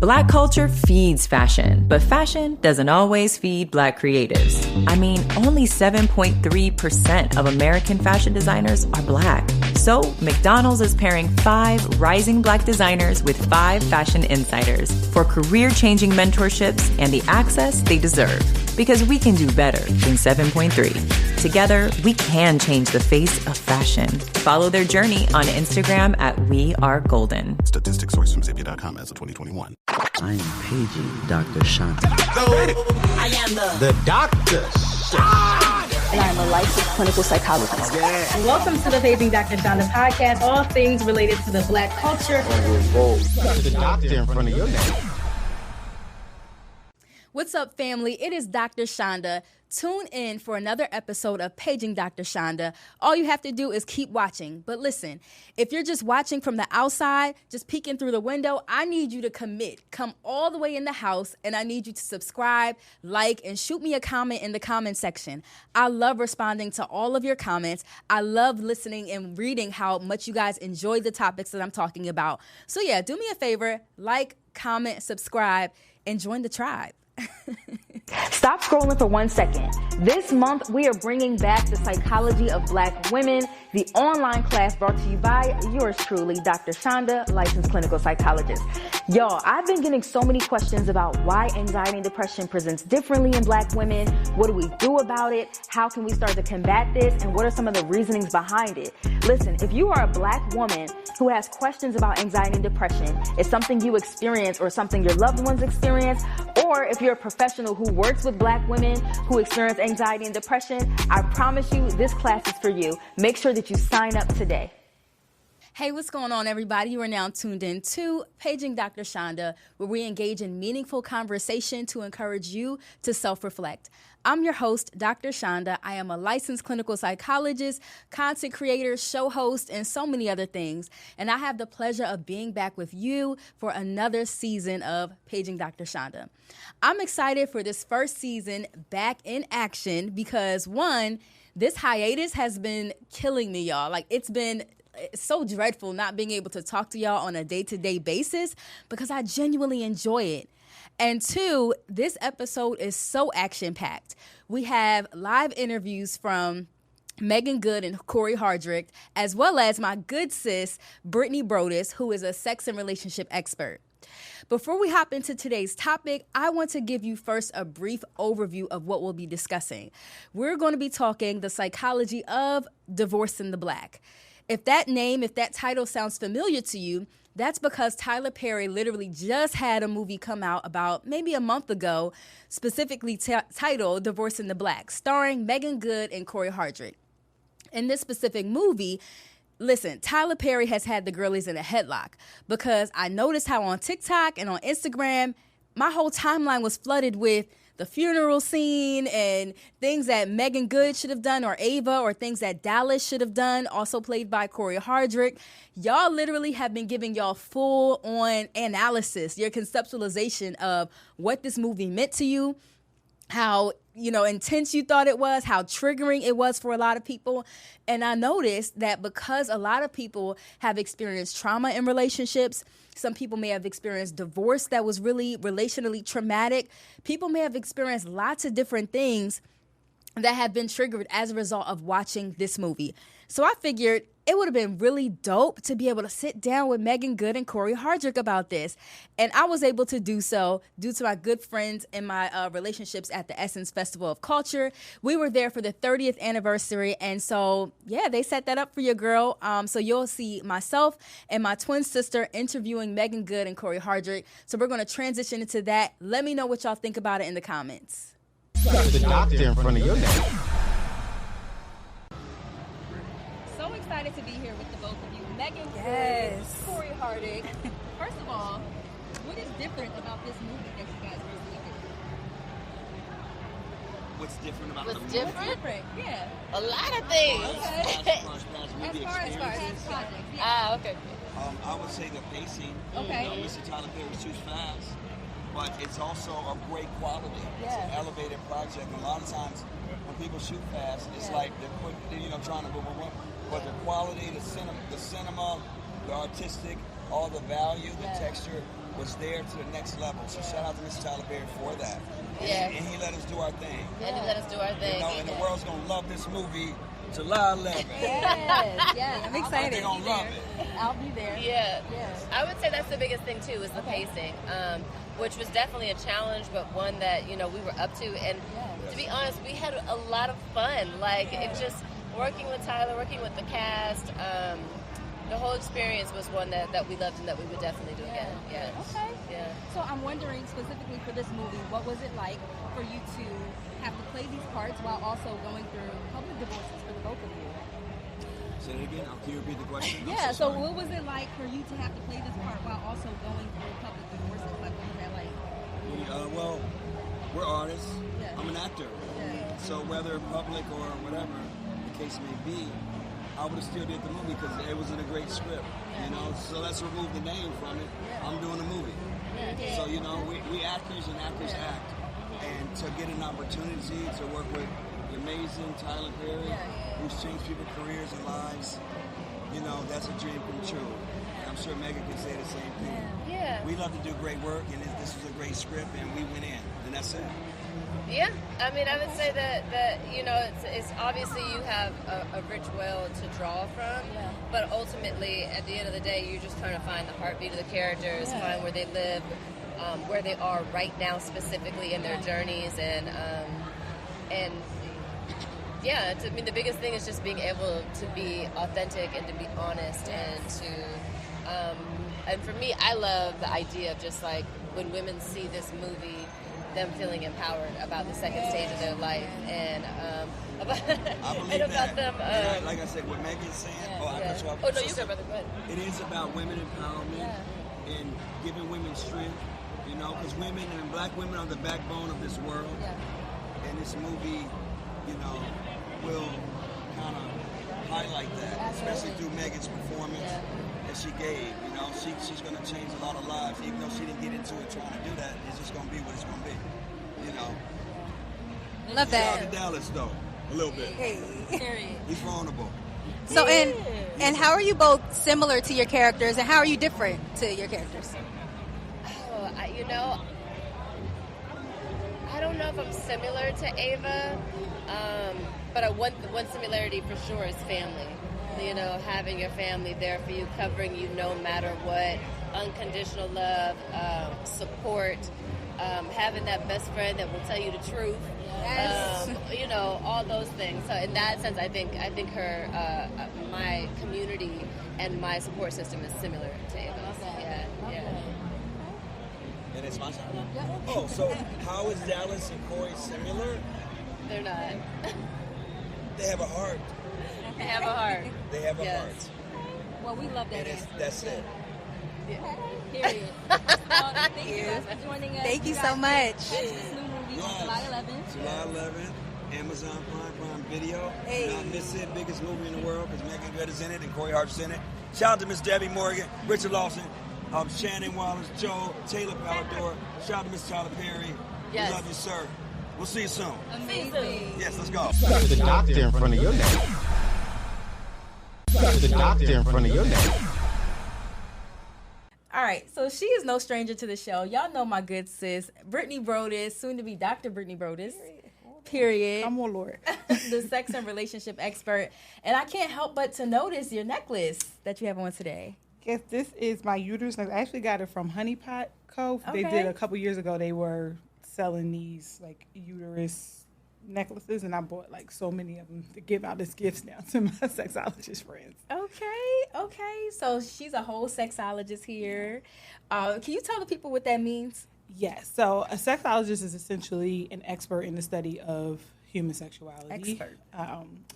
Black culture feeds fashion, but fashion doesn't always feed Black creatives. I mean, only 7.3% of American fashion designers are Black. So McDonald's is pairing 5 rising Black designers with 5 fashion insiders for career-changing mentorships and the access they deserve. Because we can do better than 7.3. Together, we can change the face of fashion. Follow their journey on Instagram at WeAreGolden. Statistics sourced from Zipia.com as of 2021. I am paging Dr. Shanta. I am the Dr. Shanta. And I'm a licensed clinical psychologist. Yeah. And welcome to the Paging Dr. Shanta podcast, all things related to the Black culture. The doctor in front of your name. What's up, family? It is Dr. Shanda. Tune in for another episode of Paging Dr. Shanda. All you have to do is keep watching. But listen, if you're just watching from the outside, just peeking through the window, I need you to commit. Come all the way in the house, and I need you to subscribe, like, and shoot me a comment in the comment section. I love responding to all of your comments. I love listening and reading how much you guys enjoy the topics that I'm talking about. So yeah, do me a favor, like, comment, subscribe, and join the tribe. Stop scrolling for 1 second. This month, we are bringing back the psychology of Black women, the online class brought to you by yours truly, Dr. Shanda, licensed clinical psychologist. Y'all, I've been getting so many questions about why anxiety and depression presents differently in Black women. What do we do about it? How can we start to combat this? And what are some of the reasonings behind it? Listen, if you are a Black woman who has questions about anxiety and depression, it's something you experience or something your loved ones experience, or if you're a professional who works with Black women who experience anxiety and depression, I promise you this class is for you. Make sure that you sign up today. Hey, what's going on, everybody? You are now tuned in to Paging Dr. Shanda, where we engage in meaningful conversation to encourage you to self-reflect. I'm your host, Dr. Shanda. I am a licensed clinical psychologist, content creator, show host, and so many other things. And I have the pleasure of being back with you for another season of Paging Dr. Shanda. I'm excited for this first season back in action because, one, this hiatus has been killing me, y'all. Like, it's so dreadful not being able to talk to y'all on a day-to-day basis because I genuinely enjoy it. And two, this episode is so action-packed. We have live interviews from Meagan and Corey Hardrict, as well as my good sis, Brittany Broaddus, who is a sex and relationship expert. Before we hop into today's topic, I want to give you first a brief overview of what we'll be discussing. We're going to be talking the psychology of divorcing the Black. If that title sounds familiar to you, that's because Tyler Perry literally just had a movie come out about maybe a month ago, specifically titled Divorcing the Black, starring Meagan Good and Corey Hardrict. In this specific movie, listen, Tyler Perry has had the girlies in a headlock because I noticed how on TikTok and on Instagram, my whole timeline was flooded with the funeral scene and things that Meagan Good should have done, or Ava, or things that Dallas should have done, also played by Corey Hardrict. Y'all literally have been giving y'all full-on analysis, your conceptualization of what this movie meant to you, how, intense you thought it was, how triggering it was for a lot of people. And I noticed that because a lot of people have experienced trauma in relationships, some people may have experienced divorce that was really relationally traumatic. People may have experienced lots of different things that have been triggered as a result of watching this movie. So I figured it would have been really dope to be able to sit down with Meagan Good and Corey Hardrict about this. And I was able to do so due to my good friends and my relationships at the Essence Festival of Culture. We were there for the 30th anniversary. And so, yeah, they set that up for your girl. So you'll see myself and my twin sister interviewing Meagan Good and Corey Hardrict. So we're going to transition into that. Let me know what y'all think about it in the comments. The doctor in front of your name. So excited to be here with the both of you. Meagan Yes. Good, Corey Hardrict. First of all, what is different about this movie that you guys recently did? What's different about What's the different? movie? Different, yeah. A lot of things. Okay. Movie As far as experiences. projects, yeah. Okay. I would say the pacing. Okay. Mr. Tyler Perry's too fast, but it's also of great quality. It's an elevated project. And a lot of times when people shoot fast, it's like they're quick, trying to go. But the quality, the cinema, the artistic, all the value, the texture, was there to the next level. So shout out to Mr. Tyler Perry for that. Yeah. And he let us do our thing. And he let us do our thing. You know, and the world's gonna love this movie July 11th. Yes, I'm excited. They're gonna love it. I'll be there. Yeah. I would say that's the biggest thing too, is the pacing, which was definitely a challenge, but one that, you know, we were up to. And to be honest, we had a lot of fun. Like, it just, working with Tyler, working with the cast, the whole experience was one that we loved and that we would definitely do again. Yeah. Okay. Yeah. So I'm wondering, specifically for this movie, what was it like for you to have to play these parts while also going through public divorces for the both of you? Say it again. Can you repeat the question? Yeah. So what was it like for you to have to play this part while also going through public divorces? Like, what was that like? Well, we're artists. Yeah. I'm an actor. Yeah. So whether public or whatever the case may be, I would have still did the movie because it was in a great script. You know, so let's remove the name from it. I'm doing a movie. So, you know, we actors and actors act. And to get an opportunity to work with the amazing Tyler Perry, who's changed people's careers and lives, you know, that's a dream come true. And I'm sure Meagan can say the same thing. Yeah. We love to do great work, and this was a great script, and we went in, and that's it. Yeah, I mean, I would say that you know, it's obviously you have a rich well to draw from, but ultimately, at the end of the day, you're just trying to find the heartbeat of the characters, find where they live, where they are right now specifically in their journeys, and yeah, I mean, the biggest thing is just being able to be authentic and to be honest, and for me, I love the idea of just like when women see this movie, them feeling empowered about the second stage of their life, and about, I believe and about that. them. Like I said, what Megan's saying. Oh no, you go, brother. Go ahead. It is about women empowerment and giving women strength. You know, because women and black women are the backbone of this world, and this movie, you know, will kind of highlight that, especially through Megan's performance that she gave. You know, she's going to change a lot of lives, even though she didn't get into it trying to do that. It's just going to be what it's going to be. You know. Love that. Shout out to Dallas though, a little bit. He's vulnerable. So and how are you both similar to your characters, and how are you different to your characters? You know, I don't know if I'm similar to Ava, but one similarity for sure is family. You know, having your family there for you, covering you no matter what, unconditional love, support, having that best friend that will tell you the truth. You know, all those things. So in that sense, I think her, my community and my support system is similar to Ava's. Yeah. And it's my time? Oh, so how is Dallas and Corey similar? They're not. They have a heart. They have a heart. They have a heart. Well, we love that. That's it. Period. Thank you guys for joining us. Thank you so much. This new movie on July 11th. July 11th, Amazon Prime Video. Hey. Not miss it, biggest movie in the world because Meagan Good is in it and Corey Hart's in it. Shout out to Miss Debbie Morgan, Richard Lawson, Shannon Wallace, Joe, Taylor Palador. Shout out to Mr. Tyler Perry. Yes. We love you, sir. We'll see you soon. Amazing. Yes, let's go. You got the doctor in front of your name. You got the doctor in front of your name. All right, so she is no stranger to the show. Y'all know my good sis, Brittany Broaddus, soon to be Dr. Brittany Broaddus. Period. Come on, Lord. The sex and relationship expert. And I can't help but to notice your necklace that you have on today. Yes, this is my uterus necklace. I actually got it from Honey Pot Co. They did a couple years ago. They were selling these like uterus necklaces, and I bought like so many of them to give out as gifts now to my sexologist friends. Okay. So she's a whole sexologist here. Can you tell the people what that means? Yes. So a sexologist is essentially an expert in the study of human sexuality. Expert.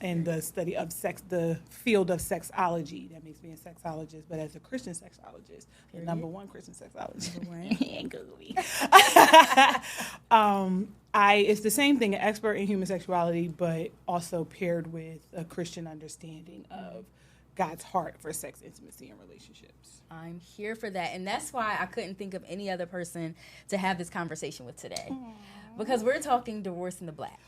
And the study of sex, the field of sexology. That makes me a sexologist, but as a Christian sexologist, the number one Christian sexologist. It's the same thing, an expert in human sexuality, but also paired with a Christian understanding of God's heart for sex, intimacy, and relationships. I'm here for that. And that's why I couldn't think of any other person to have this conversation with today. Aww. Because we're talking divorce in the black.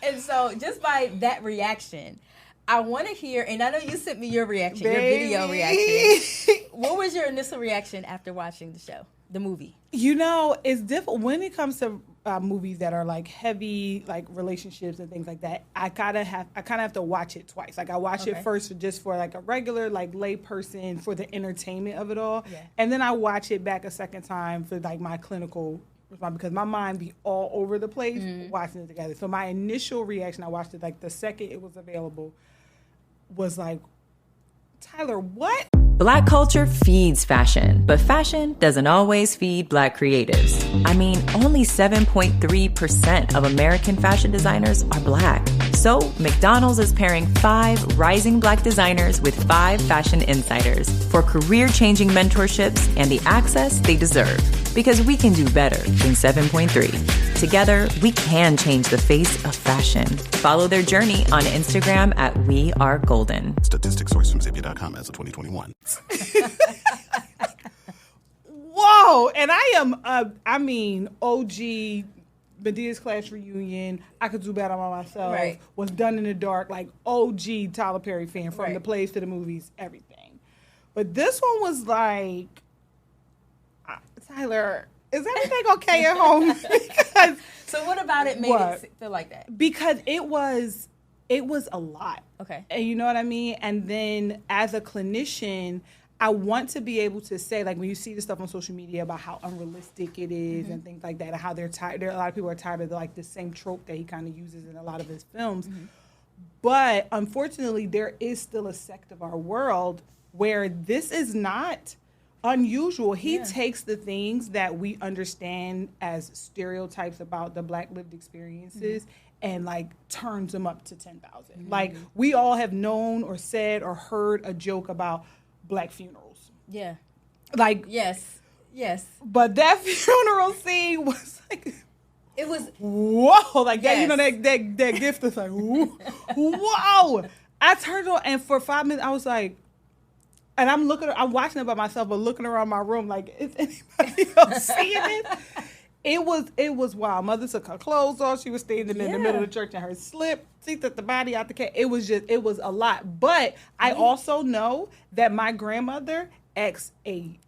And so just by that reaction, I want to hear, and I know you sent me your reaction, your video reaction. What was your initial reaction after watching the show, the movie? You know, it's difficult when it comes to movies that are like heavy, like relationships and things like that. I kind of have to watch it twice. Like I watch it first just for like a regular like lay person for the entertainment of it all, and then I watch it back a second time for like my clinical response because my mind be all over the place watching it together. So my initial reaction, I watched it like the second it was available, was like, Tyler, what? Black culture feeds fashion, but fashion doesn't always feed Black creatives. I mean, only 7.3% of American fashion designers are Black. So McDonald's is pairing 5 rising Black designers with 5 fashion insiders for career-changing mentorships and the access they deserve. Because we can do better than 7.3. Together, we can change the face of fashion. Follow their journey on Instagram at WeAreGolden. Statistics sourced from Zippia.com as of 2021. Whoa! And I am, OG Medea's Class Reunion, I Could Do Better by Myself, was Done in the Dark, like OG Tyler Perry fan from the plays to the movies, everything. But this one was like, Tyler, is everything okay at home? Because, so what about it made it feel like that? Because it was a lot. Okay. And you know what I mean? And then as a clinician, I want to be able to say, like when you see the stuff on social media about how unrealistic it is and things like that, and how they're tired. A lot of people are tired of like the same trope that he kind of uses in a lot of his films. But unfortunately, there is still a sect of our world where this is not unusual. He takes the things that we understand as stereotypes about the Black lived experiences and like turns them up to 10,000. Like we all have known or said or heard a joke about Black funerals. Yeah. Like yes. But that funeral scene was like, it was whoa, like that. You know that gift is like whoa. I turned on and for 5 minutes I was like. And I'm watching it by myself, but looking around my room like, is anybody else seeing this? It was wild. Mother took her clothes off. She was standing in the middle of the church in her slip. She took the body out the cage. It was a lot. But I also know that my grandmother acts am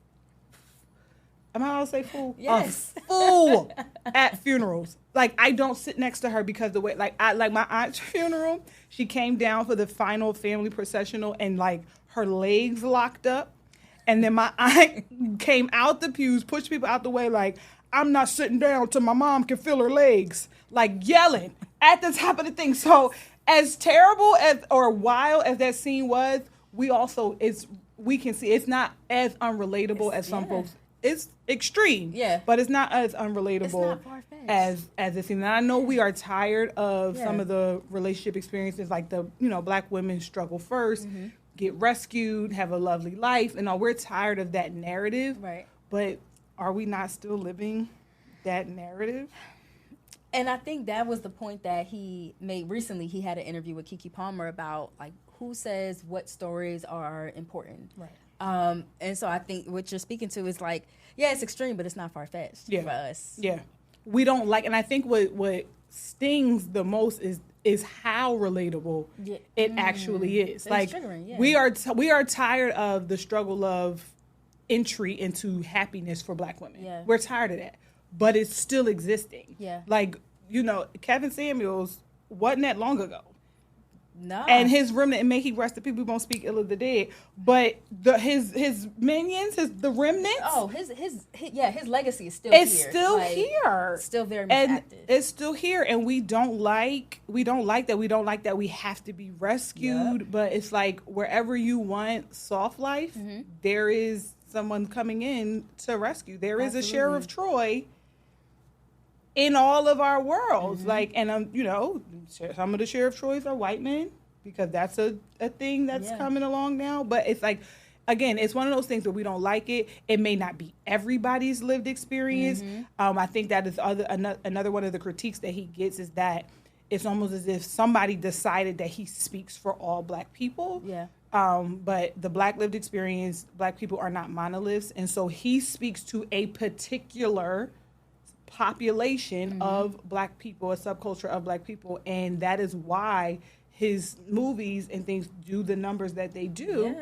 I allowed to say fool? Yes. A fool at funerals. Like I don't sit next to her because the way like my aunt's funeral, she came down for the final family processional and like her legs locked up. And then my aunt came out the pews, pushed people out the way like, I'm not sitting down till my mom can feel her legs. Like yelling at the top of the thing. So as terrible as or wild as that scene was, we can see it's not as unrelatable as some folks. It's extreme, but it's not as unrelatable as it seems. And I know we are tired of some of the relationship experiences, like the Black women struggle first, get rescued, have a lovely life, and all. We're tired of that narrative, right? But are we not still living that narrative? And I think that was the point that he made recently. He had an interview with Keke Palmer about like who says what stories are important, right? And so I think what you're speaking to is like, yeah, it's extreme, but it's not far-fetched for us. Yeah. We don't like, and I think what stings the most is how relatable it actually is. It's like triggering, we are tired of the struggle of entry into happiness for Black women. Yeah. We're tired of that, but it's still existing. Yeah. Like, Kevin Samuels wasn't that long ago. No. And his remnant, and may he rest the people who won't speak ill of the dead. But his minions, the remnants. Oh, his legacy is still here. It's still here. Still very much active. It's still here, and we don't like that. We don't like that we have to be rescued. Yep. But it's like wherever you want soft life, there is someone coming in to rescue. There is a Sheriff Troy in all of our worlds, like, and some of the Sheriff Troys are white men because that's a thing that's coming along now. But it's like, again, it's one of those things where we don't like it. It may not be everybody's lived experience. I think that is another one of the critiques that he gets is that it's almost as if somebody decided that he speaks for all Black people. Yeah. But the Black lived experience, Black people are not monoliths, and so he speaks to a particular population of Black people, a subculture of Black people, and that is why his movies and things do the numbers that they do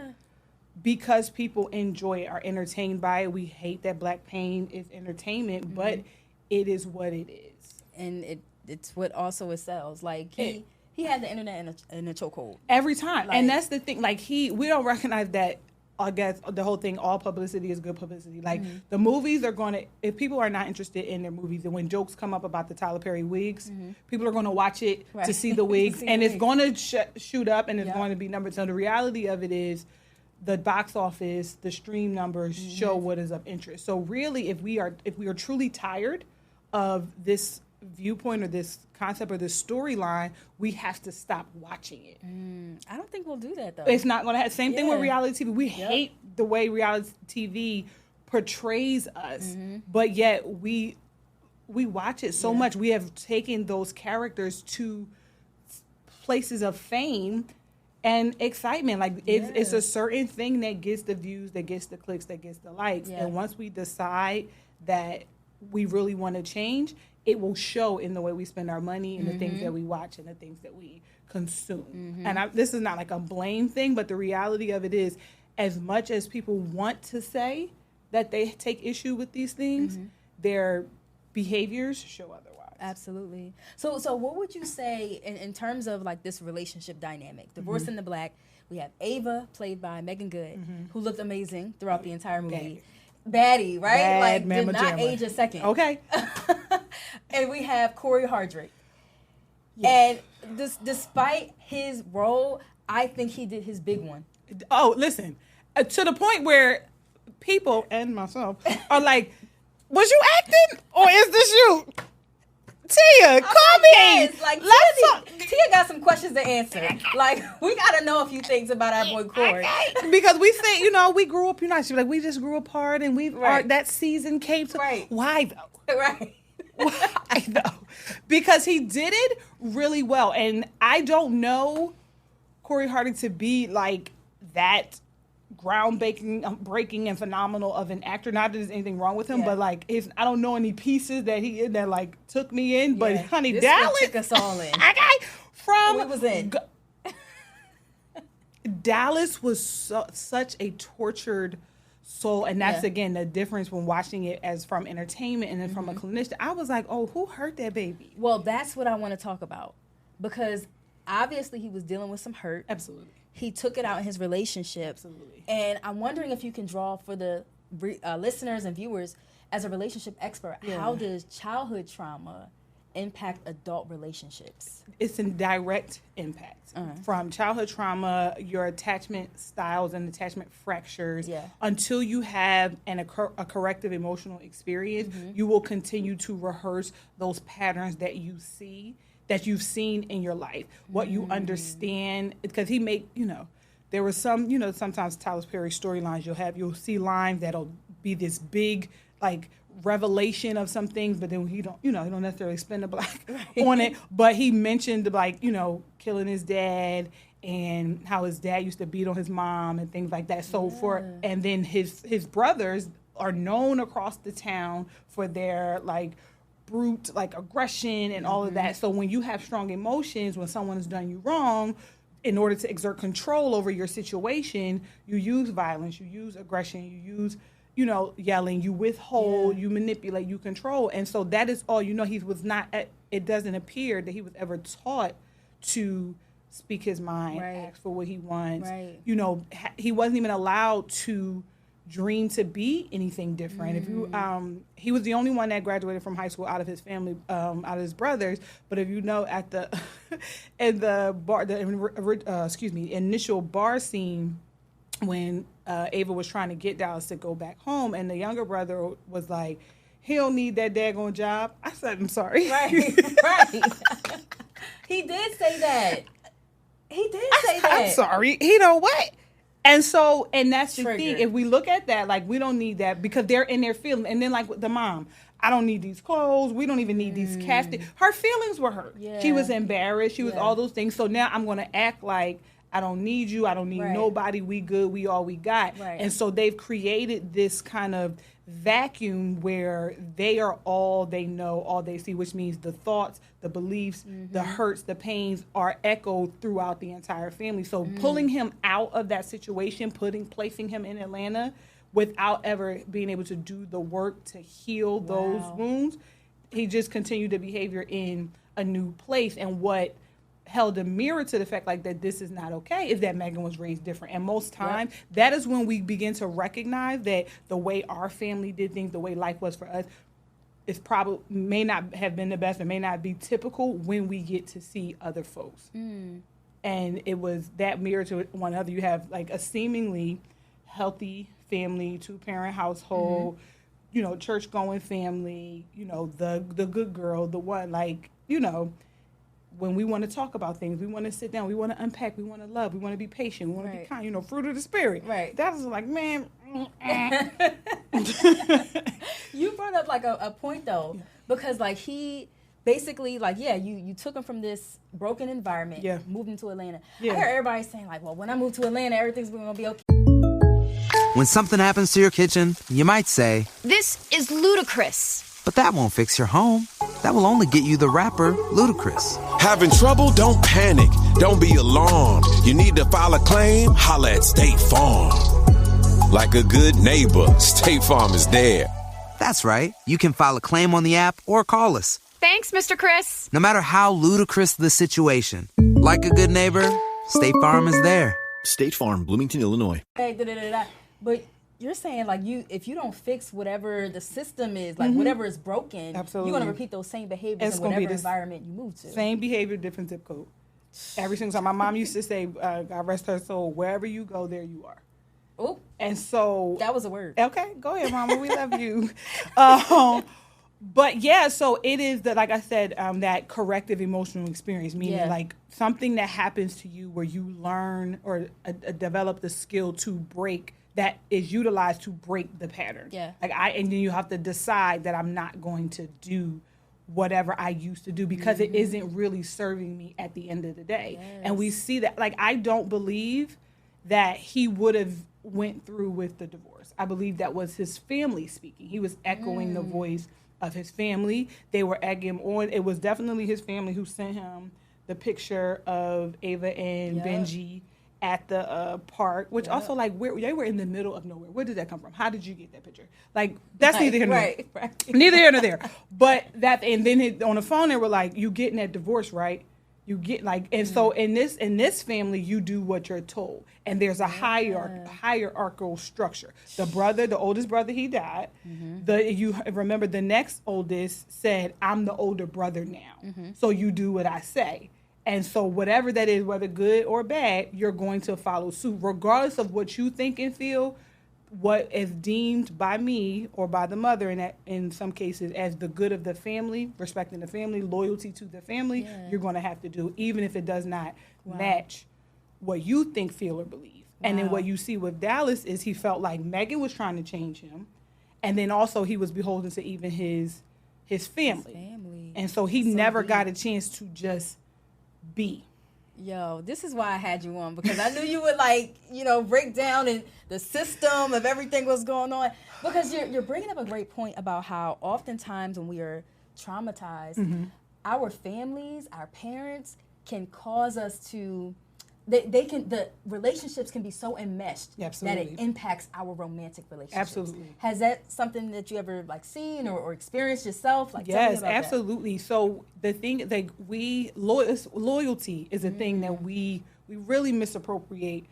because people enjoy it, are entertained by it. We hate that black pain is entertainment, but it is what it is. And it's what also it sells. Like, he had the internet in a chokehold. Every time. Like, and that's the thing. Like, we don't recognize that, I guess, the whole thing, all publicity is good publicity. Like, the movies are going to, if people are not interested in their movies, and when jokes come up about the Tyler Perry wigs, people are going to watch it to see the wigs, and it's going to shoot up, and it's going to be numbers. So the reality of it is, the box office, the stream numbers show what is of interest. So really, if we are truly tired of this viewpoint or this concept or this storyline, we have to stop watching it. I don't think we'll do that, though. It's not going to have. Same thing with reality TV. We hate the way reality TV portrays us, but yet we watch it so much. We have taken those characters to places of fame and excitement. Like, it's a certain thing that gets the views, that gets the clicks, that gets the likes. And once we decide that we really want to change, it will show in the way we spend our money and the things that we watch and the things that we consume. And this is not like a blame thing, but the reality of it is, as much as people want to say that they take issue with these things, their behaviors show otherwise. Absolutely. So what would you say in terms of like this relationship dynamic? Divorce in the Black, we have Ava, played by Meagan Good, who looked amazing throughout the entire movie. Baddie, right? Did not age a second. Okay. And we have Corey Hardrict. And despite his role, I think he did his big one. Oh, listen. To the point where people, and myself, are like, was you acting? Or is this you? Tia, call me. Yes. Like, let's talk. Tia got some questions to answer. Like, we got to know a few things about our boy Corey. Because we say, we grew up, she's like, we just grew apart and that season came to. Right. Why though? Right. Why though? Because he did it really well. And I don't know Corey Hardrict to be like that groundbreaking and phenomenal of an actor. Not that there's anything wrong with him, but like, I don't know any pieces that he that like took me in. But honey, this Dallas took us all in. We was in. Dallas was such a tortured soul, and that's again the difference when watching it as from entertainment and then from a clinician. I was like, oh, who hurt that baby? Well, that's what I want to talk about, because obviously he was dealing with some hurt. Absolutely. He took it out in his relationship. Absolutely. And I'm wondering if you can draw for the listeners and viewers, as a relationship expert, how does childhood trauma impact adult relationships? It's a direct impact. From childhood trauma, your attachment styles and attachment fractures, until you have a corrective emotional experience, you will continue to rehearse those patterns that you see, that you've seen in your life, what you understand, because he made, there was some, sometimes Tyler Perry storylines you'll see lines that'll be this big, like, revelation of some things, but then he don't necessarily spend the black on it, but he mentioned, like, killing his dad and how his dad used to beat on his mom and things like that. So and then his brothers are known across the town for their, like, brute, like, aggression and all of that. So when you have strong emotions, when someone has done you wrong, in order to exert control over your situation, you use violence, you use aggression, you use, yelling, you withhold, you manipulate, you control. And so that is all, he was not, it doesn't appear that he was ever taught to speak his mind, ask for what he wants. He wasn't even allowed to dream to be anything different. If you, he was the only one that graduated from high school out of his family, out of his brothers. But if at the, in the bar, initial bar scene, when Ava was trying to get Dallas to go back home, and the younger brother was like, he don't need that daggone job. I said, I'm sorry. Right. He did say that. I'm sorry. He know what? And so, and that's the Triggered. thing. If we look at that, like, we don't need that, because they're in their feelings. And then, like, with the mom, I don't need these clothes. We don't even need these caskets. Her feelings were hurt. Yeah. She was embarrassed. She was all those things. So now I'm going to act like I don't need you. I don't need nobody. We good. We all we got. Right. And so they've created this kind of vacuum where they are all they know, all they see, which means the thoughts, the beliefs, the hurts, the pains are echoed throughout the entire family. So pulling him out of that situation, placing him in Atlanta without ever being able to do the work to heal those wounds, he just continued the behavior in a new place. And what held a mirror to the fact like that this is not okay is that Meagan was raised different. And most times that is when we begin to recognize that the way our family did things, the way life was for us, is probably may not have been the best and may not be typical when we get to see other folks. And it was that mirror to one another. You have like a seemingly healthy family, 2-parent household, you know, church going family, you know, the good girl, the one like, you know, when we want to talk about things, we want to sit down, we want to unpack, we want to love, we want to be patient, we want to be kind, you know, fruit of the spirit. Right. That was like, man. You brought up like a point though, because like he basically like, you took him from this broken environment, moved him to Atlanta. I heard everybody saying like, well, when I move to Atlanta, everything's going to be okay. When something happens to your kitchen, you might say, "This is ludicrous." But that won't fix your home. That will only get you the rapper, Ludacris. Having trouble? Don't panic. Don't be alarmed. You need to file a claim? Holla at State Farm. Like a good neighbor, State Farm is there. That's right. You can file a claim on the app or call us. Thanks, Mr. Chris. No matter how ludicrous the situation, like a good neighbor, State Farm is there. State Farm, Bloomington, Illinois. But you're saying like if you don't fix whatever the system is, like whatever is broken, you're going to repeat those same behaviors in whatever environment you move to. Same behavior, different zip code. Every single time. My mom used to say, God rest her soul, wherever you go, there you are. Oh, and so that was a word. Okay, go ahead, Mama. We love you. But yeah, so it is that, like I said, that corrective emotional experience, meaning like something that happens to you where you learn or develop the skill to break, that is utilized to break the pattern. And then you have to decide that I'm not going to do whatever I used to do because it isn't really serving me at the end of the day. And we see that, like, I don't believe that he would have went through with the divorce. I believe that was his family speaking. He was echoing the voice of his family. They were egging him on. It was definitely his family who sent him the picture of Ava and Benji at the park, which also, like, where they were in the middle of nowhere. Where did that come from? How did you get that picture? Like, that's neither here nor there. Neither here nor there. But that, and then on the phone they were like, "You getting that divorce, right? You get like," and so in this family, you do what you're told, and there's a hierarchical structure. The brother, the oldest brother, he died. You remember the next oldest said, "I'm the older brother now, so you do what I say." And so whatever that is, whether good or bad, you're going to follow suit, regardless of what you think and feel. What is deemed by me or by the mother, and in some cases as the good of the family, respecting the family, loyalty to the family, you're going to have to do, even if it does not match what you think, feel, or believe. And then what you see with Dallas is he felt like Meagan was trying to change him, and then also he was beholden to even his family. And so he never got a chance to just be. Yo, this is why I had you on, because I knew you would, like, you know, break down in the system of everything was going on. Because you're bringing up a great point about how oftentimes when we are traumatized, our families, our parents can cause us to, the relationships can be so enmeshed that it impacts our romantic relationships. Absolutely. Has that something that you ever like seen or experienced yourself? Like, yes, tell me about absolutely. That. So the thing, like, loyalty is a thing that we really misappropriate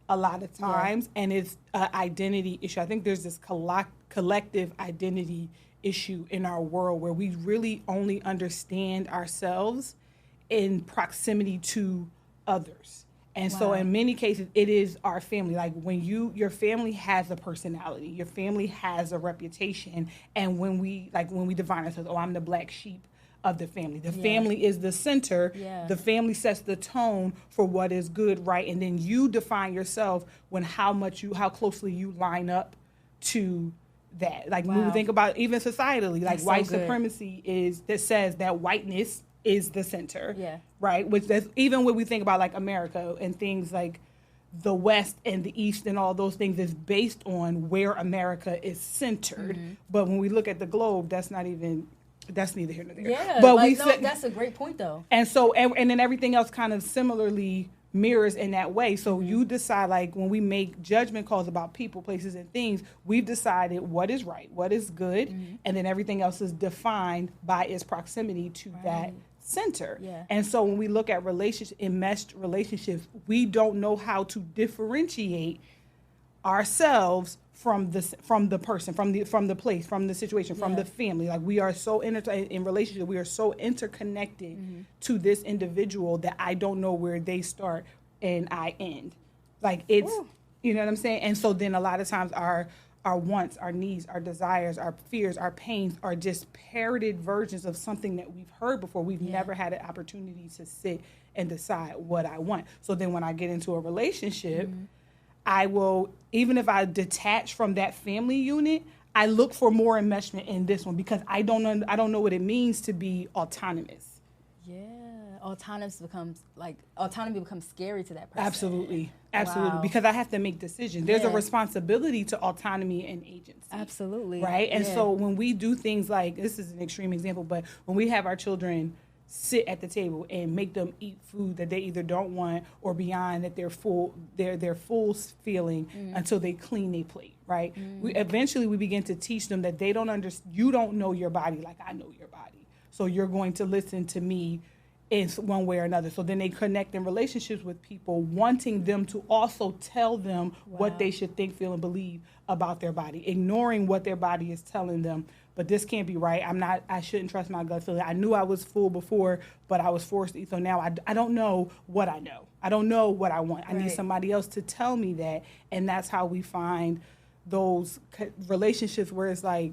a lot of times, and it's an identity issue. I think there's this collective identity issue in our world where we really only understand ourselves in proximity to others. And so in many cases, it is our family. Like when your family has a personality, your family has a reputation. And when we define ourselves, oh, I'm the black sheep of the family. The family is the center. The family sets the tone for what is good, right? And then you define yourself when how closely you line up to that. Like when we think about even societally, like white supremacy that says that whiteness is the center. Yeah. Right? Which that's even when we think about like America and things like the West and the East and all those things is based on where America is centered. But when we look at the globe, that's neither here nor there. Yeah, but that's a great point though. And so, and then everything else kind of similarly mirrors in that way. So you decide, like when we make judgment calls about people, places, and things, we've decided what is right, what is good, and then everything else is defined by its proximity to that center. Yeah. And so when we look at enmeshed relationships, we don't know how to differentiate ourselves from the person, from the place, from the situation, from the family. Like we are so in relationship, we are so interconnected to this individual that I don't know where they start and I end. Like it's, you know what I'm saying? And so then a lot of times our wants, our needs, our desires, our fears, our pains are just parroted versions of something that we've heard before. We've never had an opportunity to sit and decide what I want. So then when I get into a relationship, I will, even if I detach from that family unit, I look for more enmeshment in this one because I don't know what it means to be autonomous. Yeah, autonomy becomes scary to that person. Absolutely, Wow. because I have to make decisions. There's a responsibility to autonomy and agency. Absolutely, right. And so when we do things like, this is an extreme example, but when we have our children sit at the table and make them eat food that they either don't want or beyond that they're full feeling until they clean their plate, right? We begin to teach them that they don't understand. You don't know your body like I know your body, so you're going to listen to me in one way or another. So then they connect in relationships with people, wanting them to also tell them what they should think, feel, and believe about their body, ignoring what their body is telling them. But this can't be right. I shouldn't trust my gut feeling. I knew I was full before, but I was forced to eat. So now I don't know what I know. I don't know what I want. I need somebody else to tell me that. And that's how we find those relationships where it's like,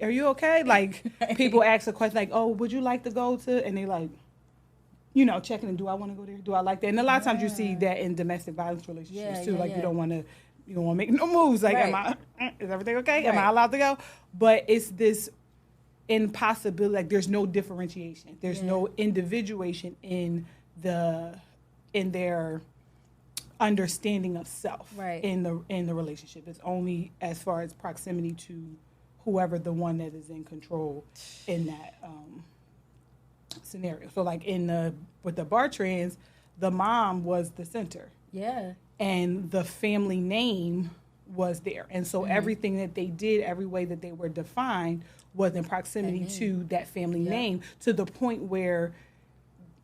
are you okay? Like people ask a question like, oh, would you like to go to? And they like, checking in, do I want to go there? Do I like that? And a lot of times you see that in domestic violence relationships too. You don't want to make no moves. Like, is everything okay? Am I allowed to go? But it's this impossibility. Like, there's no differentiation. There's no individuation in their understanding of self in the relationship. It's only as far as proximity to whoever the one that is in control in that scenario. So, like with the Bartrands, the mom was the center. Yeah. And the family name was there. And so everything that they did, every way that they were defined was in proximity to that family name, to the point where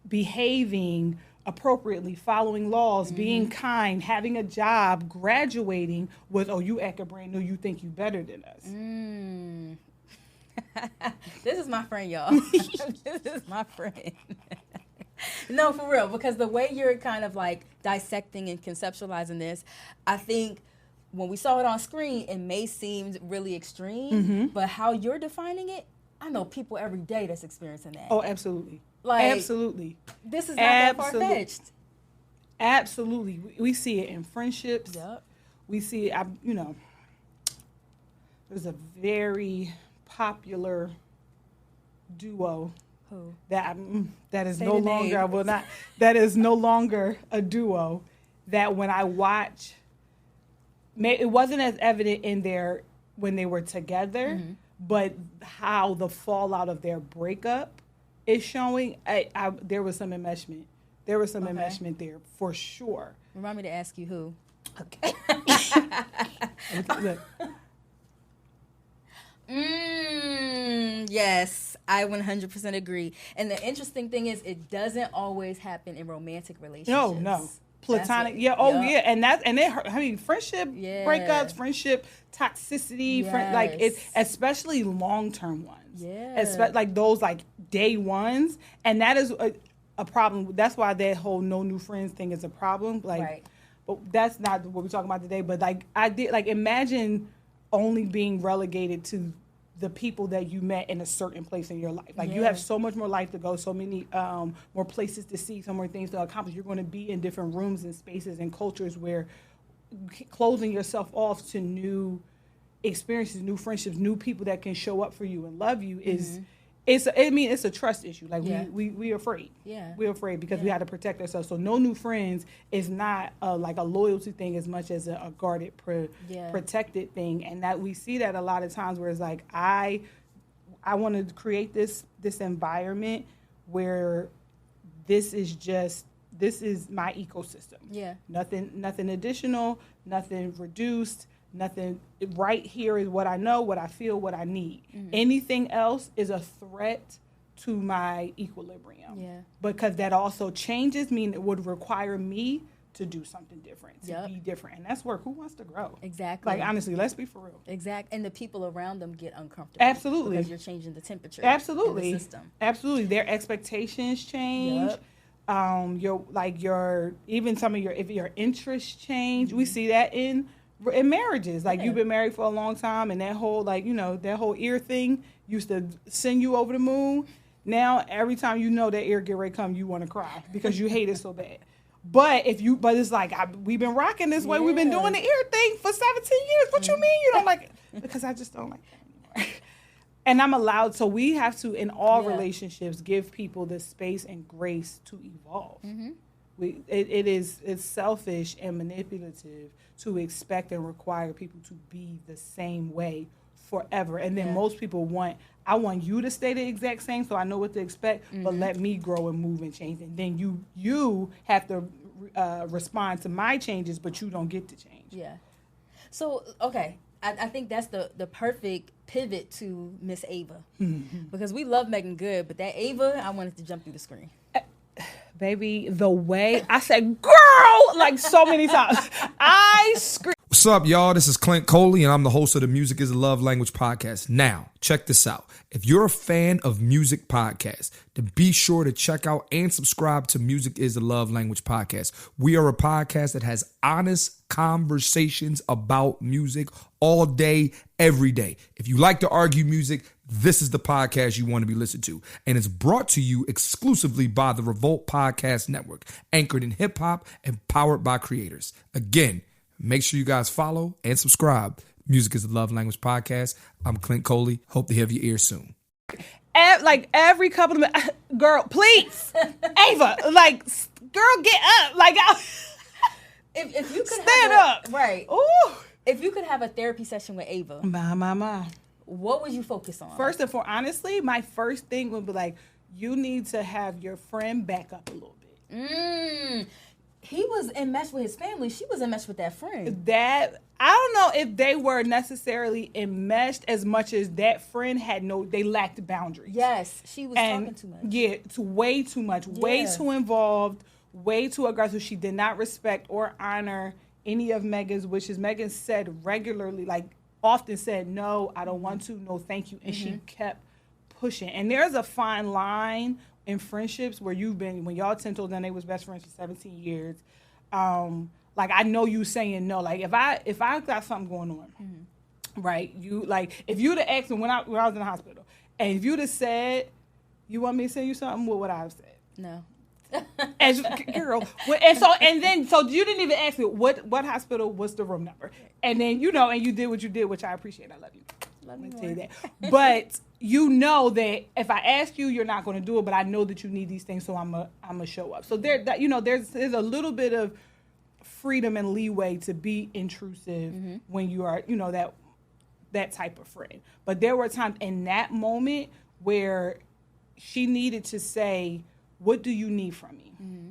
behaving appropriately, following laws, being kind, having a job, graduating was, oh, you acting brand new, you think you better than us. This is my friend, y'all. This is my friend. No, for real, because the way you're kind of like dissecting and conceptualizing this, I think when we saw it on screen, it may seem really extreme, but how you're defining it, I know people every day that's experiencing that. Oh, absolutely. Like, absolutely. This is not that far-fetched. Absolutely. We see it in friendships. Yep. We see it, there's a very popular duo that is no longer, that is no longer a duo, that when I watch, it wasn't as evident in when they were together, but how the fallout of their breakup is showing, there was some enmeshment. There was some enmeshment there for sure. Remind me to ask you who. Okay. Look. Yes, I 100% agree. And the interesting thing is, it doesn't always happen in romantic relationships. No. Platonic, friendship breakups, friendship toxicity, it's especially long-term ones. Yeah, like those like day ones, and that is a problem. That's why that whole no new friends thing is a problem. Like, but that's not what we're talking about today. But imagine only being relegated to the people that you met in a certain place in your life. Like you have so much more life to go, so many more places to see, so more things to accomplish. You're going to be in different rooms and spaces and cultures where closing yourself off to new experiences, new friendships, new people that can show up for you and love you it's a trust issue. Like we afraid. Yeah. We're afraid because we have to protect ourselves. So no new friends is not like a loyalty thing as much as a guarded, protected thing. And that we see that a lot of times where it's like I want to create this environment where this is my ecosystem. Yeah. Nothing additional, nothing reduced. Nothing right here is what I know, what I feel, what I need. Mm-hmm. Anything else is a threat to my equilibrium. Yeah. Because that also changes me and it would require me to do something different, to be different. And that's work. Who wants to grow? Exactly. Like, honestly, let's be for real. Exactly. And the people around them get uncomfortable. Absolutely. Because you're changing the temperature. Absolutely. In the system. Absolutely. Their expectations change. Yep. If your interests change, mm-hmm. we see that in marriages. Like you've been married for a long time and that whole that whole ear thing used to send you over the moon. Now every time that ear get ready to come, you want to cry because you hate it so bad. But it's like we've been rocking this way. We've been doing the ear thing for 17 years. What you mean you don't like it? Because I just don't like that anymore. And I'm allowed, so we have to, in all relationships, give people the space and grace to evolve. Mm-hmm. It's selfish and manipulative to expect and require people to be the same way forever. And then most people I want you to stay the exact same so I know what to expect, but let me grow and move and change. And then you have to respond to my changes, but you don't get to change. Yeah. So, okay. I think that's the perfect pivot to Miss Ava. Mm-hmm. Because we love Meagan Good, but that Ava, I wanted to jump through the screen. Baby, the way I said, girl, like so many times. I screamed. What's up, y'all? This is Clint Coley, and I'm the host of the Music is a Love Language podcast. Now, check this out. If you're a fan of music podcasts, then be sure to check out and subscribe to Music is a Love Language podcast. We are a podcast that has honest conversations about music all day, every day. If you like to argue music, this is the podcast you want to be listened to. And it's brought to you exclusively by the Revolt Podcast Network, anchored in hip hop and powered by creators. Again, make sure you guys follow and subscribe. Music is the Love Language podcast. I'm Clint Coley. Hope to have your ear soon. Every couple of girl, please, Ava, girl, get up. If you could stand up, right? Ooh. If you could have a therapy session with Ava, my. What would you focus on? First and foremost, honestly, my first thing would be you need to have your friend back up a little bit. He was enmeshed with his family. She was enmeshed with that friend. I don't know if they were necessarily enmeshed as much as that friend they lacked boundaries. Yes, she was talking too much. Yeah, it's way too much, way too involved, way too aggressive. She did not respect or honor any of Meagan's wishes. Meagan said regularly, often said, no, I don't want to, no, thank you. And she kept pushing. And there's a fine line in friendships where when y'all 10 told them they was best friends for 17 years. I know you saying no. If I got something going on, right? If you'd have asked me when I was in the hospital, and if you'd have said, you want me to send you something, what would I have said? No. As girl, so you didn't even ask me what hospital, what's the room number, and then and you did what you did, which I appreciate. I love you. Let me tell you that. But that if I ask you, you're not going to do it. But I know that you need these things, so I'm a show up. So there's a little bit of freedom and leeway to be intrusive when you are that type of friend. But there were times in that moment where she needed to say, what do you need from me? Mm-hmm.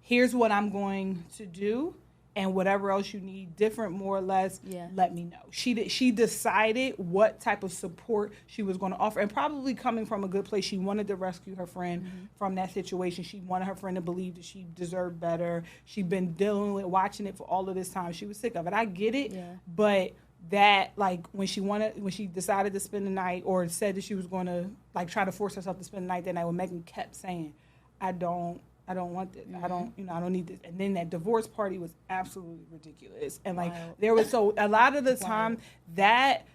Here's what I'm going to do, and whatever else you need, different more or less, let me know. She decided what type of support she was going to offer, and probably coming from a good place. She wanted to rescue her friend from that situation. She wanted her friend to believe that she deserved better. She'd been watching it for all of this time. She was sick of it. I get it, but that when she decided to spend the night, or said that she was going to try to force herself to spend the night that night, when Meagan kept saying, I don't want this. I don't need this. And then that divorce party was absolutely ridiculous. And there was a lot of the time that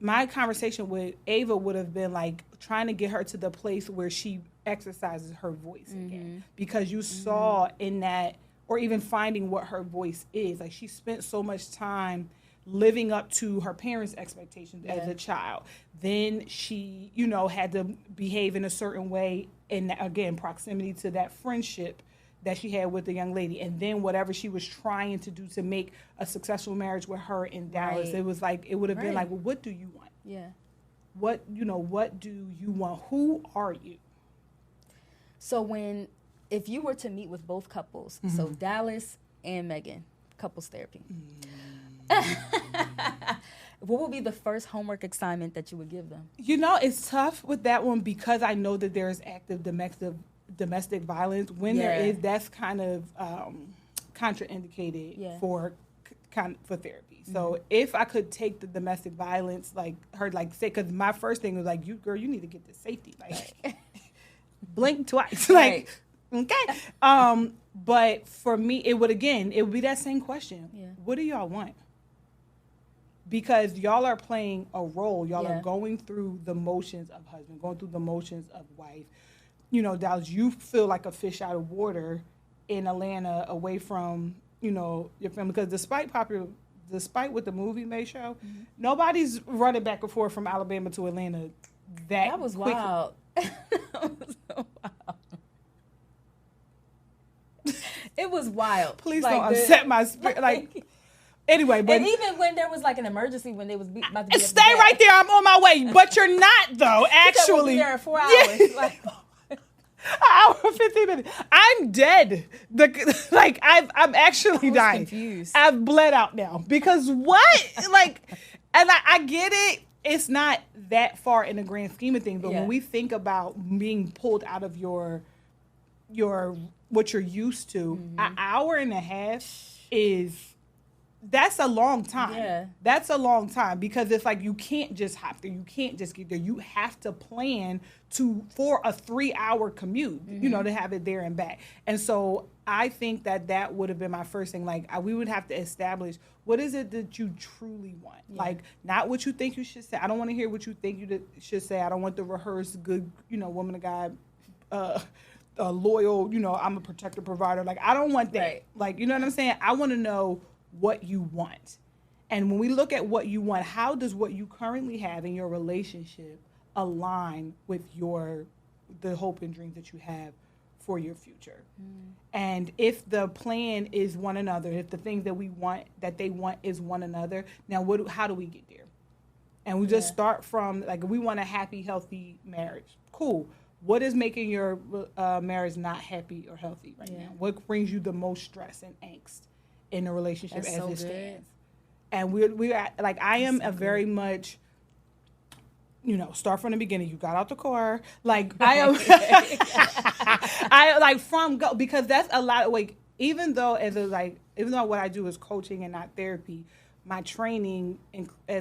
my conversation with Ava would have been trying to get her to the place where she exercises her voice again, because you saw in that, or even finding what her voice is. She spent so much time living up to her parents' expectations as a child. Then she, you know, had to behave in a certain way, and again, proximity to that friendship that she had with the young lady. And then whatever she was trying to do to make a successful marriage with her in Dallas, it was like, it would have been like, well, what do you want? Yeah. What do you want? Who are you? So if you were to meet with both couples, so Dallas and Meagan, couples therapy, what would be the first homework assignment that you would give them? You know, it's tough with that one because I know that there is active domestic violence. When there is, that's kind of contraindicated for therapy. So if I could take the domestic violence, say, because my first thing was like, you need to get to safety. Like, blink twice. Like, okay. But for me, it would be that same question. Yeah. What do y'all want? Because y'all are playing a role. Y'all are going through the motions of husband, going through the motions of wife. You know, Dallas, you feel like a fish out of water in Atlanta, away from, you know, your family. Because despite what the movie may show, nobody's running back and forth from Alabama to Atlanta that was quickly. Wild. That was so wild. It was wild. Please don't upset my spirit. Like, anyway, but and even when there was like an emergency, when they was about to be stay right there. I'm on my way, but you're not though. Actually, we'll be there in 4 hours. Yeah. Like, an hour and 15 minutes. I'm dead. I'm actually dying. Confused. I've bled out now because what? Like, and I get it. It's not that far in the grand scheme of things, but when we think about being pulled out of your what you're used to, an hour and a half that's a long time. Yeah. That's a long time because it's like you can't just hop there. You can't just get there. You have to plan for a 3-hour commute, you know, to have it there and back. And so I think that would have been my first thing. Like, we would have to establish, what is it that you truly want? Yeah. Like, not what you think you should say. I don't want to hear what you think you should say. I don't want the rehearsed good, you know, woman of God, loyal, you know, I'm a protector provider. Like, I don't want that. Right. Like, you know what I'm saying? I want to know what you want. And when we look at what you want, how does what you currently have in your relationship align with the hope and dreams that you have for your future? And if the plan is one another, if the things that they want is one another, now how do we get there? And we just start from, like, we want a happy, healthy marriage. Cool. What is making your marriage not happy or healthy right now? What brings you the most stress and angst in a relationship as it stands? And we are like, I am a very much, you know, start from the beginning. You got out the car. Like, I am, I like from go, because that's a lot of, like, even though what I do is coaching and not therapy, my training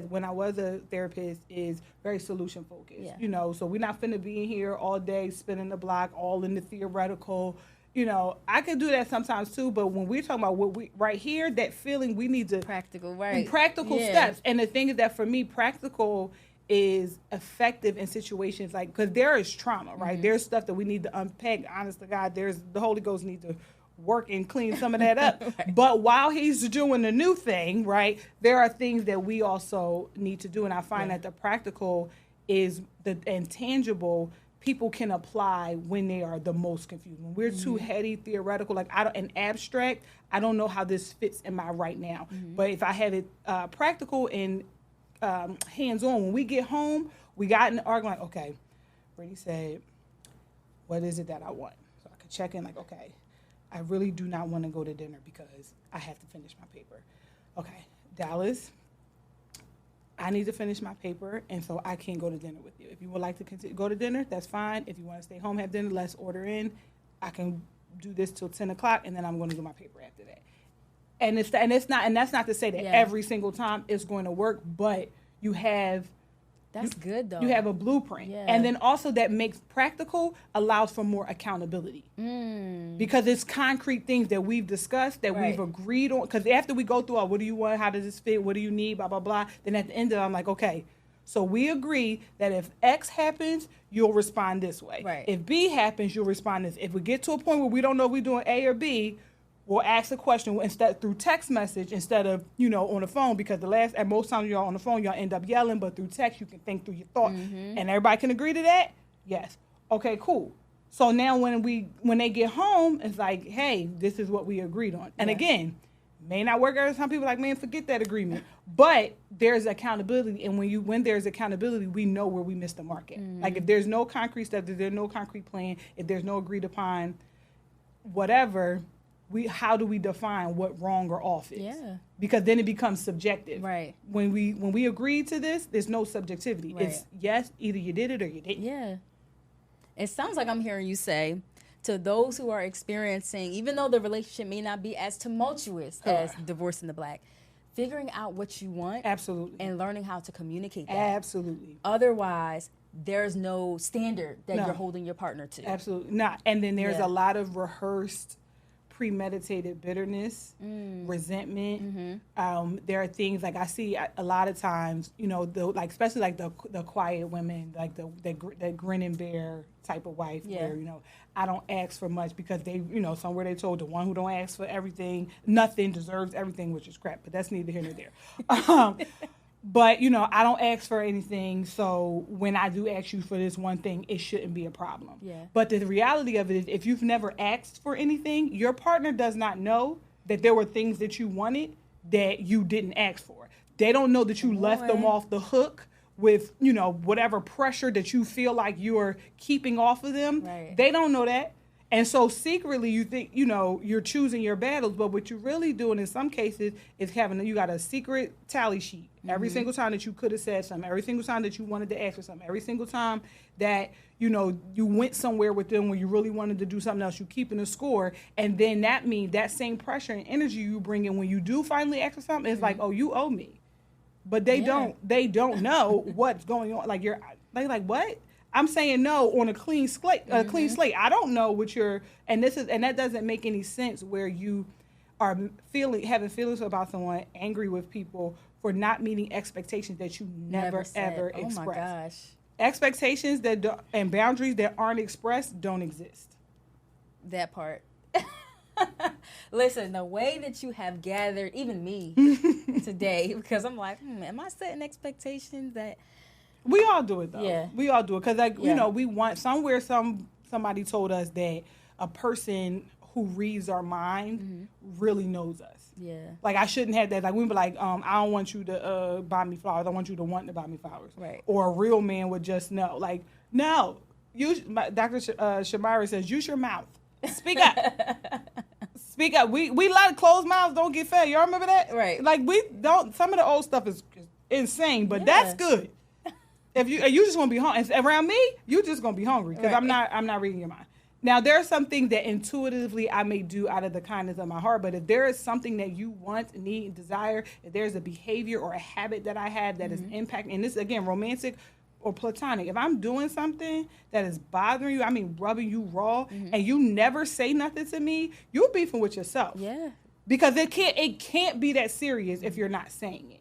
when I was a therapist is very solution focused. Yeah. You know, so we're not finna be in here all day spinning the block, all in the theoretical. You know, I could do that sometimes too, but when we're talking about what we right here, that feeling, we need to practical steps. And the thing is that for me, practical is effective in situations like, because there is trauma, right? There's stuff that we need to unpack. Honest to God, the Holy Ghost needs to work and clean some of that up. Right. But while he's doing the new thing, right, there are things that we also need to do. And I find that the practical is the intangible people can apply when they are the most confused. When we're too heady, theoretical, like and abstract, I don't know how this fits in my right now. But if I have it practical and hands-on, when we get home, we got in the argument, like, okay, Brittany said, what is it that I want? So I could check in, like, okay, I really do not want to go to dinner because I have to finish my paper. Okay, Dallas, I need to finish my paper, and so I can't go to dinner with you. If you would like to go to dinner, that's fine. If you want to stay home, have dinner, let's order in. I can do this till 10 o'clock, and then I'm going to do my paper after that. And that's not to say that every single time it's going to work, but you have That's good, though. You have a blueprint. Yeah. And then also that makes practical, allows for more accountability. Because it's concrete things that we've discussed, that we've agreed on. Because after we go through, what do you want? How does this fit? What do you need? Blah, blah, blah. Then at the end of it, I'm like, okay, so we agree that if X happens, you'll respond this way. Right. If B happens, you'll respond this. If we get to a point where we don't know if we're doing A or B, will ask a question instead through text message instead of, on the phone, because at most times y'all on the phone, y'all end up yelling, but through text, you can think through your thoughts. And everybody can agree to that? Yes. Okay, cool. So now when they get home, it's like, hey, this is what we agreed on. And again, may not work out. Some people are like, man, forget that agreement. But there's accountability, and when there's accountability, we know where we missed the mark at. Like if there's no concrete stuff, if there's no concrete plan, if there's no agreed upon whatever, how do we define what wrong or off is? Yeah. Because then it becomes subjective. Right. When we agree to this, there's no subjectivity. Right. It's yes, either you did it or you didn't. Yeah. It sounds like I'm hearing you say, to those who are experiencing, even though the relationship may not be as tumultuous as Divorce in the Black, figuring out what you want. Absolutely. And learning how to communicate that. Absolutely. Otherwise, there's no standard that you're holding your partner to. Absolutely not. And then there's a lot of rehearsed, premeditated bitterness, resentment. There are things like I see a lot of times, especially like the quiet women, like the grin and bear type of wife, where I don't ask for much because they, somewhere they told the one who don't ask for everything, nothing deserves everything, which is crap. But that's neither here nor there. But, I don't ask for anything, so when I do ask you for this one thing, it shouldn't be a problem. Yeah. But the reality of it is, if you've never asked for anything, your partner does not know that there were things that you wanted that you didn't ask for. They don't know that you left them off the hook with, whatever pressure that you feel like you're keeping off of them. Right. They don't know that. And so secretly you think, you're choosing your battles, but what you're really doing in some cases is you got a secret tally sheet. Every single time that you could have said something, every single time that you wanted to ask for something, every single time that, you went somewhere with them when you really wanted to do something else, you keeping a score. And then that means that same pressure and energy you bring in when you do finally ask for something, it's like, oh, you owe me. But they don't know what's going on. Like they're like, what? I'm saying no on a clean slate. Clean slate. I don't know what and that doesn't make any sense where you are having feelings about someone, angry with people for not meeting expectations that you never ever expressed. Oh my gosh. Expectations and boundaries that aren't expressed don't exist. That part. Listen, the way that you have gathered even me today, because I'm like, am I setting expectations that... We all do it, though. Yeah. We all do it. Because, we want... Somewhere somebody told us that a person who reads our mind really knows us. Yeah. Like, I shouldn't have that. Like, we'd be like, I don't want you to buy me flowers. I want you to want to buy me flowers. Right. Or a real man would just know. Like, no. Dr. Shamira says, use your mouth. Speak up. Speak up. We let closed mouths don't get fed. Y'all remember that? Right. Like, we don't... Some of the old stuff is insane, but that's good. If you just gonna be hungry around me, you just gonna be hungry because I'm not reading your mind. Now there are some things that intuitively I may do out of the kindness of my heart, but if there is something that you want, need, and desire, if there's a behavior or a habit that I have that is impacting, and this again romantic or platonic, if I'm doing something that is bothering you, rubbing you raw, and you never say nothing to me, you're beefing with yourself. Yeah. Because it can't be that serious if you're not saying it.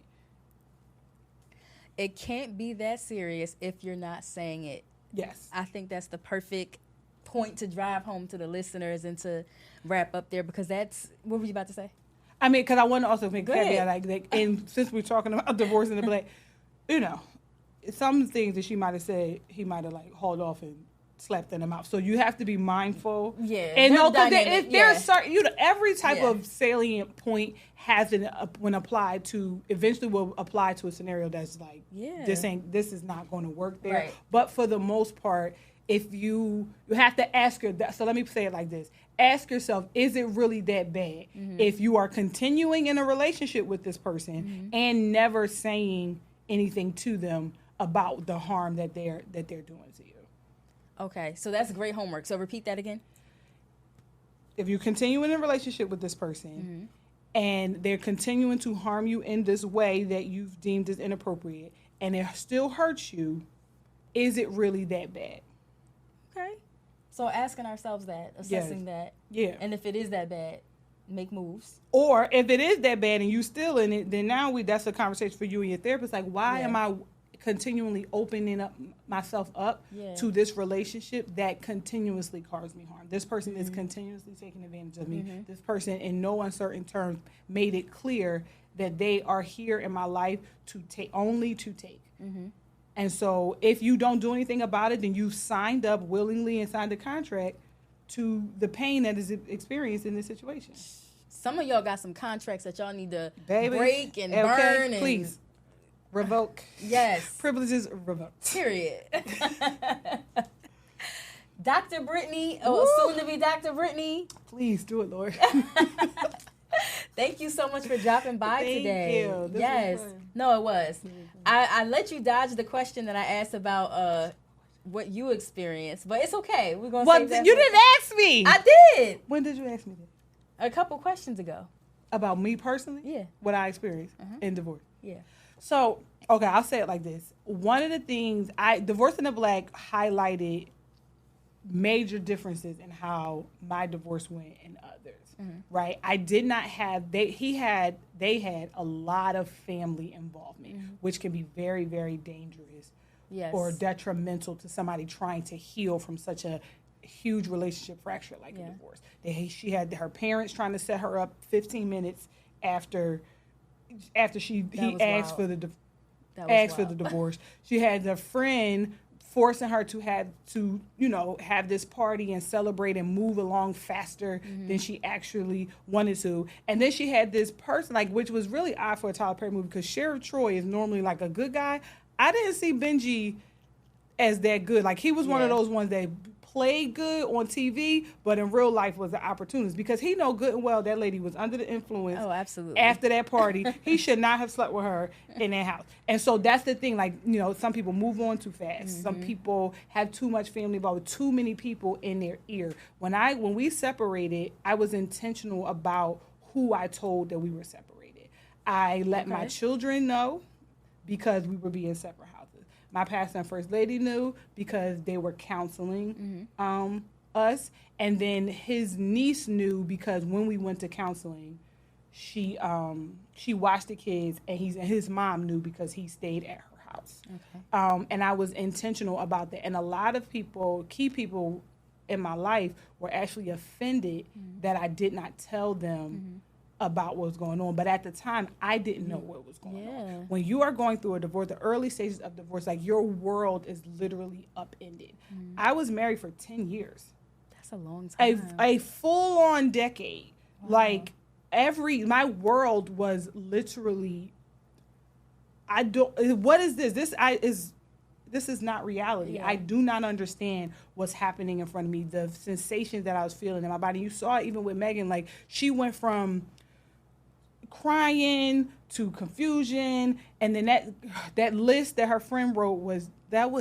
It can't be that serious if you're not saying it. Yes. I think that's the perfect point to drive home to the listeners and to wrap up there, because that's... What were you about to say? Because I want to also make caveat, and since we're talking about Divorce in the Black, some things that she might have said, he might have hauled off and slapped in the mouth. So you have to be mindful. Yeah. And there's certain, every type of salient point has when applied to, eventually will apply to a scenario that's like, this is not going to work there. Right. But for the most part, if you have to ask her that. So let me say it like this. Ask yourself, is it really that bad? If you are continuing in a relationship with this person and never saying anything to them about the harm that they're doing to you. Okay, so that's great homework. So repeat that again. If you continue in a relationship with this person and they're continuing to harm you in this way that you've deemed as inappropriate and it still hurts you, is it really that bad? Okay. So asking ourselves that, assessing that. Yeah. And if it is that bad, make moves. Or if it is that bad and you still in it, then now that's a conversation for you and your therapist. Like, why am I continually opening up myself up to this relationship that continuously caused me harm. This person is continuously taking advantage of me. This person, in no uncertain terms, made it clear that they are here in my life to take, only to take. And so if you don't do anything about it, then you've signed up willingly and signed a contract to the pain that is experienced in this situation. Some of y'all got some contracts that y'all need to break and burn. And please. Revoke. Yes. Privileges revoked. Period. Dr. Brittany, soon to be Dr. Brittany. Please do it, Lord. Thank you so much for dropping by today. Thank you. Yes. No, it was. I let you dodge the question that I asked about what you experienced, but it's okay. We're gonna save that. You didn't ask me. I did. When did you ask me that? A couple questions ago. About me personally? Yeah. What I experienced in divorce. Yeah. So, okay, I'll say it like this. One of the things, Divorce in the Black highlighted major differences in how my divorce went and others, right? I did not have, they had a lot of family involvement, which can be very, very dangerous or detrimental to somebody trying to heal from such a huge relationship fracture like a divorce. She had her parents trying to set her up 15 minutes after he asked for the divorce. She had a friend forcing her to have this party and celebrate and move along faster than she actually wanted to. And then she had this person, which was really odd for a Tyler Perry movie, because Sheriff Troy is normally like a good guy. I didn't see Benji as that good. Like, he was one of those ones that played good on TV, but in real life was an opportunist, because he know good and well that lady was under the influence. Oh, absolutely. After that party, he should not have slept with her in that house. And so that's the thing. Some people move on too fast. Some people have too much family involved with too many people in their ear. When we separated, I was intentional about who I told that we were separated. I let my children know, because we were being separate houses. My pastor and first lady knew, because they were counseling us. And then his niece knew, because when we went to counseling, she watched the kids, and his mom knew, because he stayed at her house. And I was intentional about that. And a lot of key people in my life, were actually offended that I did not tell them about what was going on. But at the time, I didn't know what was going on. When you are going through a divorce, the early stages of divorce, your world is literally upended. I was married for 10 years. That's a long time. A full-on decade. Wow. My world was literally, what is this? This is not reality. I do not understand what's happening in front of me, the sensations that I was feeling in my body. You saw it even with Meagan. She went from crying to confusion, and then that list that her friend wrote was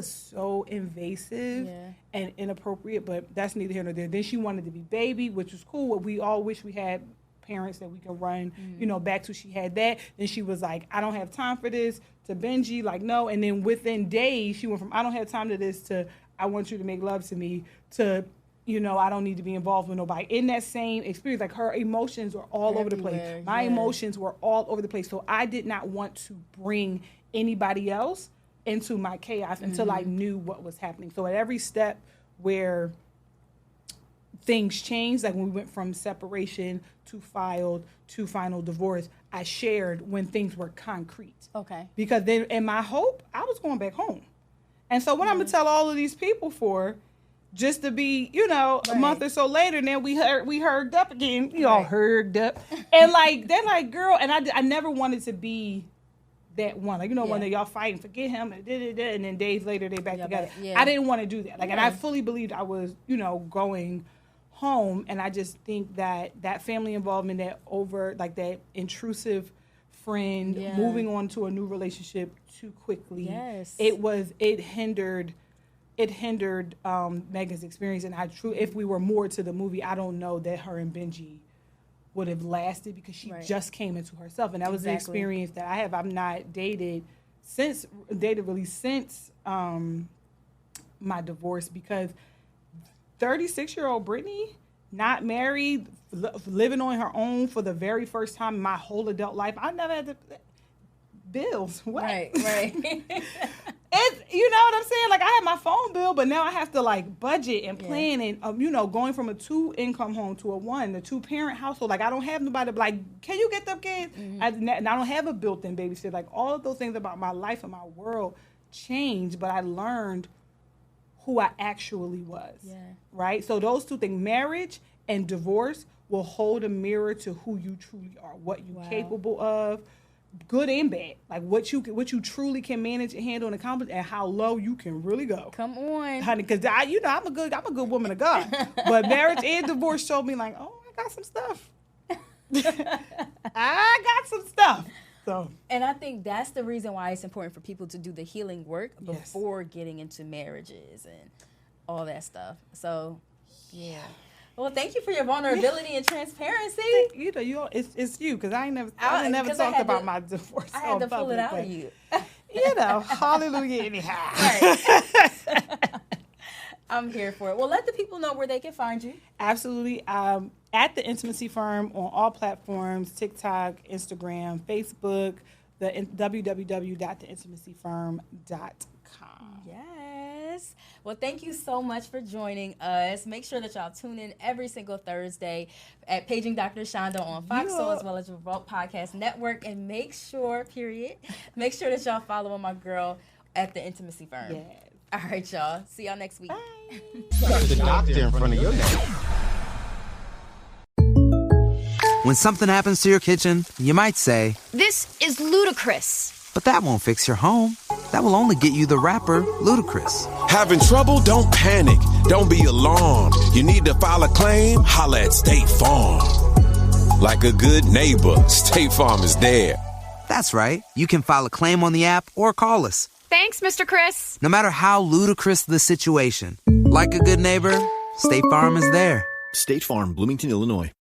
so invasive and inappropriate, but that's neither here nor there. Then she wanted to be baby, which was cool. We all wish we had parents that we could run, back to. She had that. Then she was like, I don't have time for this, to Benji, no. And then within days, she went from I don't have time to this to I want you to make love to me to, I don't need to be involved with nobody. In that same experience, her emotions were all over the place. My emotions were all over the place. So I did not want to bring anybody else into my chaos until I knew what was happening. So at every step where things changed, when we went from separation to final divorce, I shared when things were concrete. Okay. Because then in my hope, I was going back home. And so what I'm going to tell all of these people for, just to be, a month or so later, and then we heard up again. We all heard up. And they're like, girl, and I never wanted to be that one. When y'all fighting, forget him, and then days later they back together. I didn't want to do that. And I fully believed I was, going home. And I just think that family involvement, that intrusive friend moving on to a new relationship too quickly. Yes. It hindered Megan's experience. And if we were more to the movie, I don't know that her and Benji would have lasted, because she just came into herself. And that was the experience that I have. I've not dated since my divorce, because 36-year-old Brittany, not married, living on her own for the very first time in my whole adult life. I never had to bills. What? Right. It's, you know what I'm saying? Like, I have my phone bill, but now I have to, like, budget and plan and, you know, going from a 2-income home to a 1, the 2-parent household. Like, I don't have nobody to be like, can you get them kids? And I don't have a built-in babysitter. Like, all of those things about my life and my world changed, but I learned who I actually was, right? So those two things, marriage and divorce, will hold a mirror to who you truly are, what you're capable of, good and bad, like what you truly can manage and handle and accomplish, and how low you can really go. Come on, honey, because I'm a good woman of God. But marriage and divorce showed me, like, oh, I got some stuff. I got some stuff. So, and I think that's the reason why it's important for people to do the healing work before getting into marriages and all that stuff. So, yeah. Well, thank you for your vulnerability and transparency. You know, it's you, because I never talked about my divorce. I had to pull it out of you. You know, hallelujah anyhow. I'm here for it. Well, let the people know where they can find you. Absolutely. At The Intimacy Firm on all platforms, TikTok, Instagram, Facebook, www.theintimacyfirm.com. Yes. Well, thank you so much for joining us. Make sure that y'all tune in every single Thursday at Paging Dr. Shonda on Fox Soul, as well as Revolt Podcast Network. And make sure that y'all follow my girl at The Intimacy Firm. Yes. All right, y'all. See y'all next week. Bye. The doctor in front of your name. When something happens to your kitchen, you might say, "This is ludicrous." But that won't fix your home. That will only get you the rapper, Ludacris. Having trouble? Don't panic. Don't be alarmed. You need to file a claim? Holla at State Farm. Like a good neighbor, State Farm is there. That's right. You can file a claim on the app or call us. Thanks, Mr. Chris. No matter how ludicrous the situation, like a good neighbor, State Farm is there. State Farm, Bloomington, Illinois.